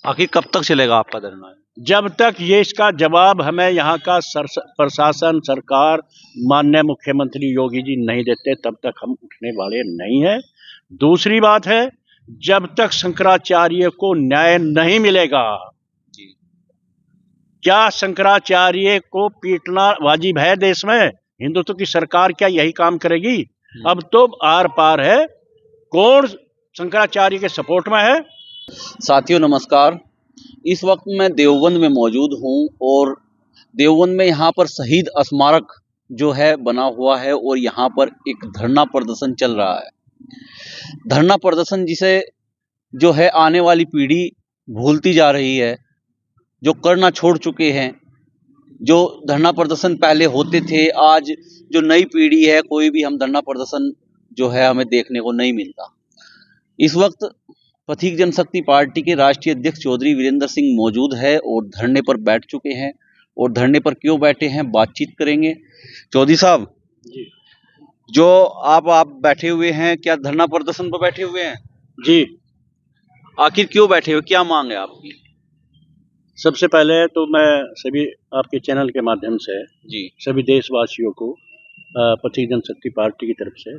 आखिर कब तक चलेगा आपका धरना? जब तक ये इसका जवाब हमें यहाँ का प्रशासन, सरकार, माननीय मुख्यमंत्री योगी जी नहीं देते, तब तक हम उठने वाले नहीं हैं। दूसरी बात है, जब तक शंकराचार्य को न्याय नहीं मिलेगा, क्या शंकराचार्य को पीटना वाजिब है देश में? हिंदुत्व की सरकार क्या यही काम करेगी? अब तो आर पार है, कौन शंकराचार्य के सपोर्ट में है। साथियों नमस्कार, इस वक्त मैं देवबंद में मौजूद हूं और देवबंद में यहाँ पर शहीद स्मारक जो है बना हुआ है और यहाँ पर एक धरना प्रदर्शन चल रहा है। धरना प्रदर्शन जिसे जो है आने वाली पीढ़ी भूलती जा रही है, जो करना छोड़ चुके हैं। जो धरना प्रदर्शन पहले होते थे, आज जो नई पीढ़ी है, कोई भी हम धरना प्रदर्शन जो है हमें देखने को नहीं मिलता। इस वक्त पथिक जनशक्ति पार्टी के राष्ट्रीय अध्यक्ष चौधरी वीरेंद्र सिंह मौजूद है और धरने पर बैठ चुके हैं। और धरने पर क्यों बैठे हैं, बातचीत करेंगे। चौधरी साहब जी, जो आप बैठे हुए हैं, क्या धरना प्रदर्शन पर बैठे हुए हैं? जी। आखिर क्यों बैठे हुए, क्या मांग है आपकी? सबसे पहले तो मैं सभी आपके चैनल के माध्यम से जी सभी देशवासियों को पथिक जनशक्ति पार्टी की तरफ से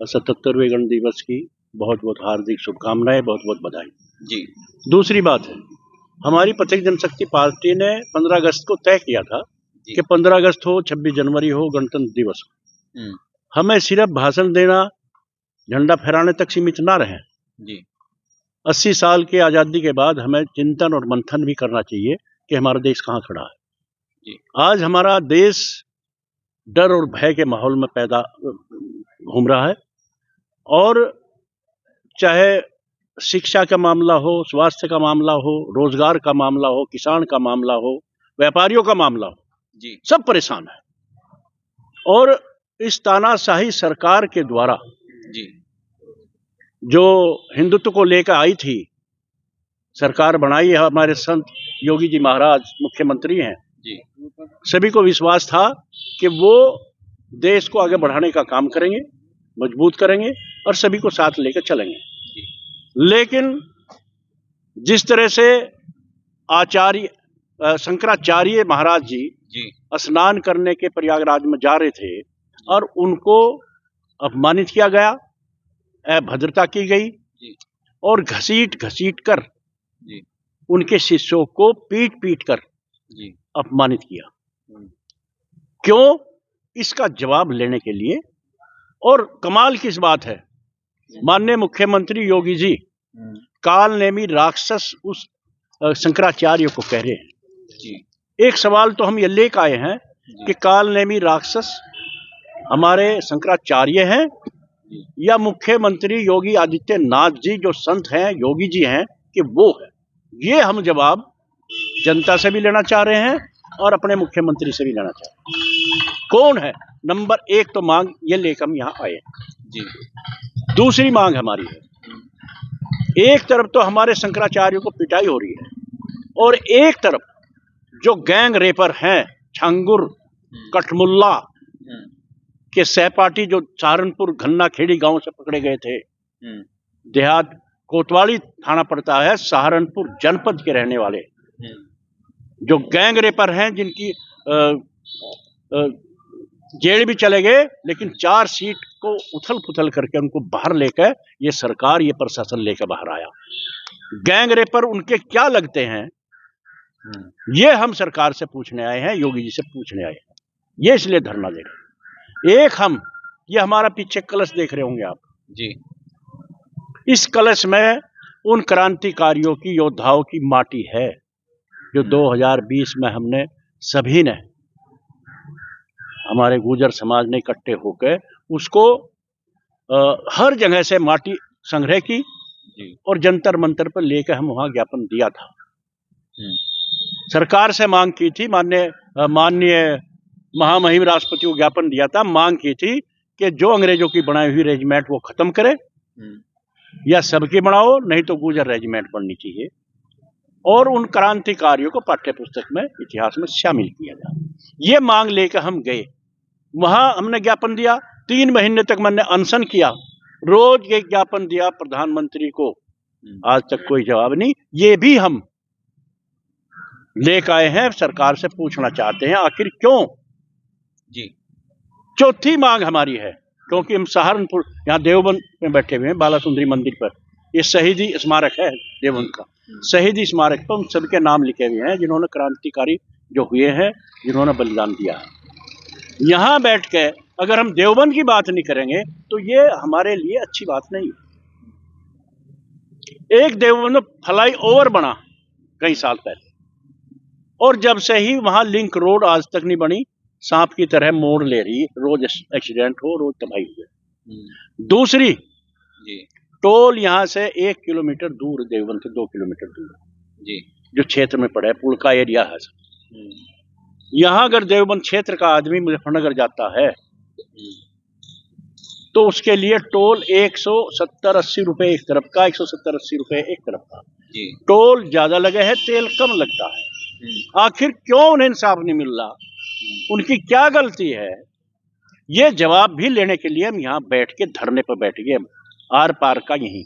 77वें गण दिवस की बहुत बहुत हार्दिक शुभकामनाएं, बहुत बहुत बधाई। जी। दूसरी बात है, हमारी पथिक जनशक्ति पार्टी ने 15 अगस्त को तय किया था कि 15 अगस्त हो, 26 जनवरी हो, गणतंत्र दिवस हो, हमें सिर्फ भाषण देना, झंडा फहराने तक सीमित ना रहे। जी। 80 साल की आज़ादी के बाद हमें चिंतन और मंथन भी करना चाहिए कि हमारा देश कहाँ खड़ा है। जी। आज हमारा देश डर और भय के माहौल में पैदा घूम रहा है, और चाहे शिक्षा का मामला हो, स्वास्थ्य का मामला हो, रोजगार का मामला हो, किसान का मामला हो, व्यापारियों का मामला हो, जी, सब परेशान है। और इस तानाशाही सरकार के द्वारा जी, जो हिंदुत्व को लेकर आई थी, सरकार बनाई है, हमारे संत योगी जी महाराज मुख्यमंत्री हैं जी, सभी को विश्वास था कि वो देश को आगे बढ़ाने का काम करेंगे, मजबूत करेंगे और सभी को साथ लेकर चलेंगे। लेकिन जिस तरह से शंकराचार्य महाराज जी स्नान करने के प्रयागराज में जा रहे थे और उनको अपमानित किया गया, अभद्रता की गई और घसीट कर उनके शिष्यों को पीट कर अपमानित किया। क्यों? इसका जवाब लेने के लिए। और कमाल की इस बात है, माननीय मुख्यमंत्री योगी जी काल नेमी राक्षस उस शंकराचार्य को कह रहे हैं। एक सवाल तो हम ये लेकर आए हैं कि काल नेमी राक्षस हमारे शंकराचार्य हैं या मुख्यमंत्री योगी आदित्यनाथ जी जो संत हैं, योगी जी हैं, कि वो है? ये हम जवाब जनता से भी लेना चाह रहे हैं और अपने मुख्यमंत्री से भी लेना चाह रहे हैं। कौन है? नंबर एक तो मांग ये लेकर हम यहाँ आए जी। दूसरी मांग हमारी है, एक तरफ तो हमारे शंकराचार्य को पिटाई हो रही है और एक तरफ जो गैंग रेपर हैं, छंगुर कठमुल्ला के सहपाठी जो सहारनपुर घन्ना खेड़ी गांव से पकड़े गए थे, देहात कोतवाली थाना पड़ता है, सहारनपुर जनपद के रहने वाले जो गैंग रेपर हैं, जिनकी जेल भी चले गए, लेकिन 4 सीट को उथल पुथल करके उनको बाहर लेकर ये सरकार, ये प्रशासन लेकर बाहर आया। गैंग रेपर उनके क्या लगते हैं, ये हम सरकार से पूछने आए हैं, योगी जी से पूछने आए हैं। ये इसलिए धरना दे रहे हैं। एक हम, ये हमारा पीछे कलश देख रहे होंगे आप जी, इस कलश में उन क्रांतिकारियों की, योद्धाओं की माटी है जो 2020 में हमने सभी ने, हमारे गुर्जर समाज ने इकट्ठे होकर उसको हर जगह से माटी संग्रह की और जंतर मंतर पर लेकर हम वहां ज्ञापन दिया था। सरकार से मांग की थी, माननीय महामहिम राष्ट्रपति को ज्ञापन दिया था, मांग की थी कि जो अंग्रेजों की बनाई हुई रेजिमेंट वो खत्म करे या सबकी बनाओ, नहीं तो गुर्जर रेजिमेंट बननी चाहिए और उन क्रांतिकारियों को पाठ्य पुस्तक में, इतिहास में शामिल किया जाए। ये मांग लेकर हम गए, वहां हमने ज्ञापन दिया। 3 महीने तक मैंने अनशन किया, रोज ये ज्ञापन दिया प्रधानमंत्री को, आज तक कोई जवाब नहीं। ये भी हम लेकर आए हैं, सरकार से पूछना चाहते हैं आखिर क्यों। जी। चौथी मांग हमारी है, क्योंकि हम सहारनपुर यहाँ देवबंद में बैठे हुए हैं, बाला सुंदरी मंदिर पर, ये शहीदी स्मारक है देवबंद का। शहीदी स्मारक पर उन सबके नाम लिखे हुए हैं जिन्होंने क्रांतिकारी जो हुए हैं, जिन्होंने बलिदान दिया है। यहाँ बैठ के अगर हम देवबंद की बात नहीं करेंगे तो ये हमारे लिए अच्छी बात नहीं। एक देवबंद फ्लाई ओवर बना कई साल पहले, और जब से ही वहां लिंक रोड आज तक नहीं बनी, सांप की तरह मोड़ ले रही, रोज एक्सीडेंट हो, रोज तबाही हो। दूसरी जी। टोल यहाँ से 1 किलोमीटर दूर, देवबंद से 2 किलोमीटर दूर जी, जो क्षेत्र में पड़ा है, पुल का एरिया है। यहाँ अगर देवबंद क्षेत्र का आदमी मुजफ्फरनगर जाता है तो उसके लिए टोल 170-80 रुपए एक तरफ का, 170-80 रुपए एक तरफ का। जी। टोल ज्यादा लगे है, तेल कम लगता है। आखिर क्यों उन्हें इंसाफ नहीं मिल रहा, उनकी क्या गलती है, ये जवाब भी लेने के लिए हम यहाँ बैठ के धरने पर बैठ गए, आर पार का। यही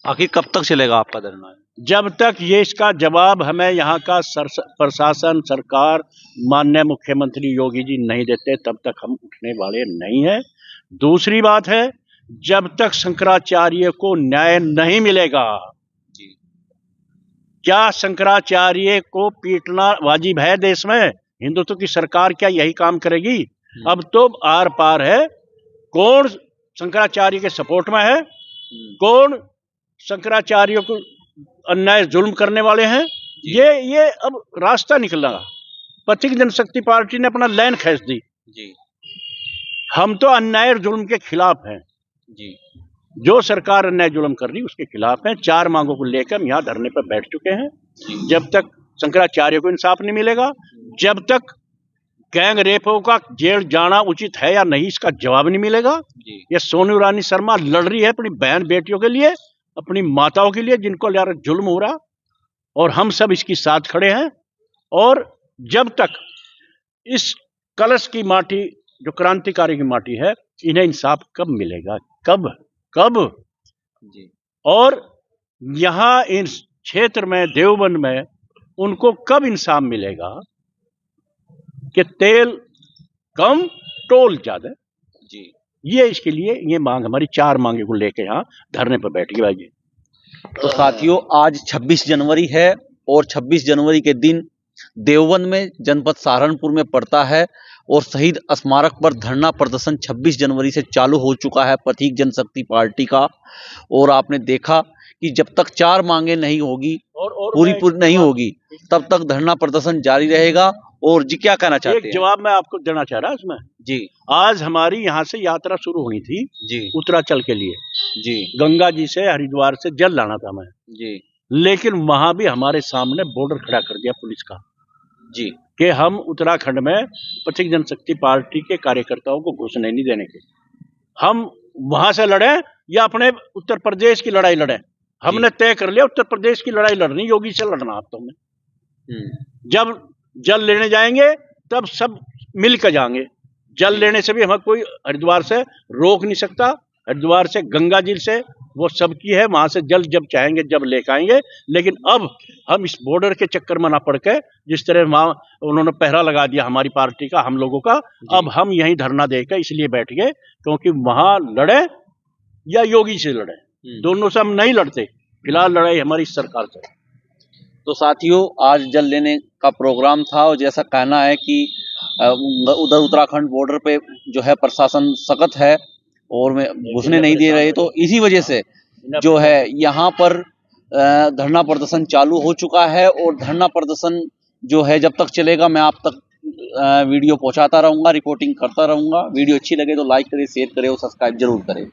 आखिर कब तक चलेगा आपका धरना? जब तक ये इसका जवाब हमें यहाँ का प्रशासन, सरकार, माननीय मुख्यमंत्री योगी जी नहीं देते, तब तक हम उठने वाले नहीं हैं। दूसरी बात है, जब तक शंकराचार्य को न्याय नहीं मिलेगा, क्या शंकराचार्य को पीटना वाजिब है देश में? हिंदुत्व की सरकार क्या यही काम करेगी? अब तो आर पार है, कौन शंकराचार्य के सपोर्ट में है, कौन शंकराचार्य को अन्याय जुल्म करने वाले हैं, ये अब रास्ता निकला। पथिक जनशक्ति पार्टी ने अपना लाइन खींच दी जी। हम तो अन्याय और जुल्म के खिलाफ हैं जी। जो सरकार अन्याय जुल्म कर रही उसके खिलाफ हैं। 4 मांगों को लेकर हम यहाँ धरने पर बैठ चुके हैं। जब तक शंकराचार्य को इंसाफ नहीं मिलेगा, जब तक गैंग रेपों का जेल जाना उचित है या नहीं, इसका जवाब नहीं मिलेगा। ये सोनू रानी शर्मा लड़ रही है अपनी बहन बेटियों के लिए, अपनी माताओं के लिए, जिनको यार जुल्म हो रहा, और हम सब इसकी साथ खड़े हैं। और जब तक इस कलश की माटी, जो क्रांतिकारी की माटी है, इन्हें इंसाफ कब मिलेगा, कब जी। और यहाँ इन क्षेत्र में, देवबंद में, उनको कब इंसाफ मिलेगा कि तेल कम, टोल ज्यादा जी। ये इसके लिए ये मांग, हमारी 4 मांगे को लेकर यहाँ धरने पर बैठ गए भाई। तो साथियों, आज 26 जनवरी है और 26 जनवरी के दिन देवबंद में, जनपद सहारनपुर में पड़ता है, और शहीद स्मारक पर धरना प्रदर्शन 26 जनवरी से चालू हो चुका है पथिक जनशक्ति पार्टी का। और आपने देखा कि जब तक 4 मांगे नहीं होगी, पूरी नहीं होगी, तब तक धरना प्रदर्शन जारी रहेगा। और जी क्या कहना चाहते हैं? एक जवाब मैं आपको देना चाह रहा इसमें जी। आज हमारी यहाँ से यात्रा शुरू होनी थी जी, उत्तराचल के लिए जी। गंगा जी से, हरिद्वार से जल लाना था मैं जी, लेकिन वहां भी हमारे सामने बॉर्डर खड़ा कर दिया पुलिस का जी, कि हम उत्तराखंड में पथिक जनशक्ति पार्टी के कार्यकर्ताओं को घुसने नहीं देने के। हम वहां से लड़े या अपने उत्तर प्रदेश की लड़ाई लड़े, हमने तय कर लिया उत्तर प्रदेश की लड़ाई लड़नी, योगी से लड़ना। अब तो हमें जब जल लेने जाएंगे तब सब मिल कर जाएंगे। जल लेने से भी हमें कोई हरिद्वार से रोक नहीं सकता, हरिद्वार से, गंगा जी से, वो सबकी है, वहां से जल जब चाहेंगे जब लेकर आएंगे। लेकिन अब हम इस बॉर्डर के चक्कर में ना पड़ के, जिस तरह वहां उन्होंने पहरा लगा दिया हमारी पार्टी का, हम लोगों का, अब हम यहीं धरना देकर इसलिए बैठ गए क्योंकि वहां लड़े या योगी से लड़े, दोनों से हम नहीं लड़ते। फिलहाल लड़ाई हमारी सरकार से। तो साथियों, आज जल लेने का प्रोग्राम था, और जैसा कहना है कि उधर उत्तराखंड बॉर्डर पे जो है प्रशासन सख्त है और घुसने नहीं दे रहे, तो इसी वजह से जो है यहाँ पर धरना प्रदर्शन चालू हो चुका है। और धरना प्रदर्शन जो है जब तक चलेगा, मैं आप तक वीडियो पहुंचाता रहूंगा, रिपोर्टिंग करता रहूंगा। वीडियो अच्छी लगे तो लाइक करें, शेयर करें और सब्सक्राइब जरूर करें।